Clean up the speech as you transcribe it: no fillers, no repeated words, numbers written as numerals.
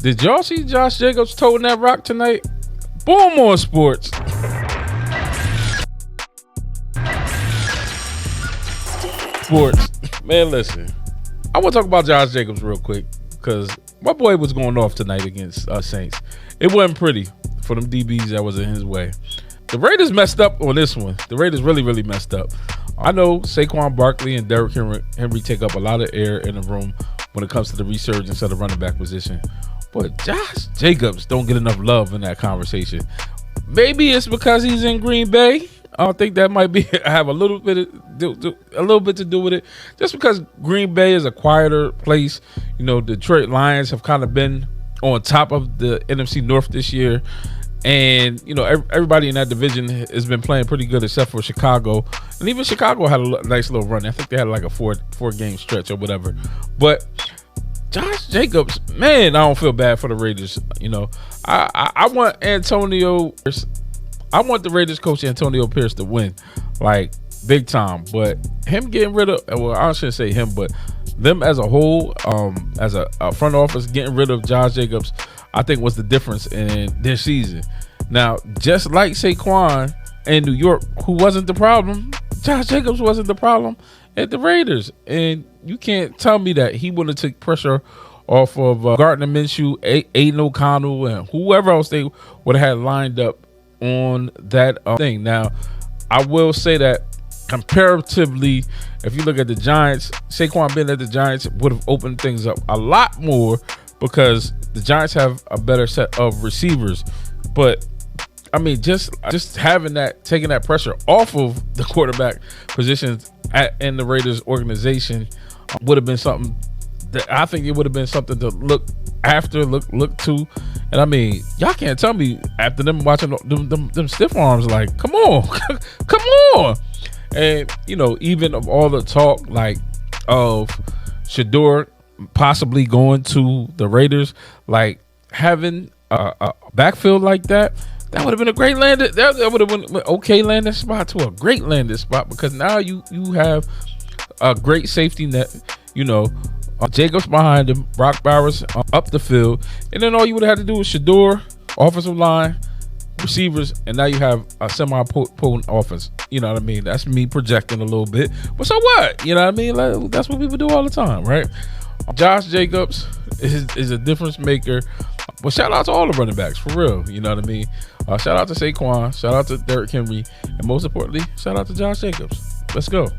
Did y'all see Josh Jacobs toting that rock tonight? Boom on sports. Sports. Man, listen. I want to talk about Josh Jacobs real quick because my boy was going off tonight against Saints. It wasn't pretty for them DBs that was in his way. The Raiders messed up on this one. The Raiders really, really messed up. I know Saquon, Barkley, and Derrick Henry take up a lot of air in the room when it comes to the resurgence of the running back position. But Josh Jacobs don't get enough love in that conversation. Maybe it's because he's in Green Bay. I think that might be have a little bit to do with it. Just because Green Bay is a quieter place, you know, Detroit Lions have kind of been on top of the NFC North this year, and you know everybody in that division has been playing pretty good except for Chicago, and even Chicago had a nice little run. I think they had like a four game stretch or whatever. But Josh Jacobs, man, I don't feel bad for the Raiders. You know, I want the Raiders coach Antonio Pierce to win, like big time. But him getting rid of, well, I shouldn't say him, but them as a whole, as a front office getting rid of Josh Jacobs, I think was the difference in this season. Now, just like Saquon in New York, who wasn't the problem, Josh Jacobs wasn't the problem at the Raiders. And you can't tell me that he wouldn't take pressure off of Gardner Minshew, Aiden O'Connell, and whoever else they would have had lined up on that thing. Now, I will say that comparatively, if you look at the Giants, Saquon being at the Giants would have opened things up a lot more because the Giants have a better set of receivers. But I mean, just having that, taking that pressure off of the quarterback positions in the Raiders organization would have been something that I think it would have been something to look to. And I mean, y'all can't tell me after them watching them stiff arms, like, come on, come on. And, you know, even of all the talk, like, of Shador possibly going to the Raiders, like, having a backfield like that would have been a great landing. That would have been an okay landing spot to a great landing spot, because now you have a great safety net, you know, Jacobs behind him, Brock Bowers up the field, and then all you would have had to do was Shador, offensive line, receivers, and now you have a semi-potent offense. You know what I mean? That's me projecting a little bit, but so what? You know what I mean? Like, that's what people do all the time, right? Josh Jacobs is a difference maker. But shout out to all the running backs, for real. You know what I mean? Shout out to Saquon, shout out to Derrick Henry, and most importantly, shout out to Josh Jacobs. Let's go.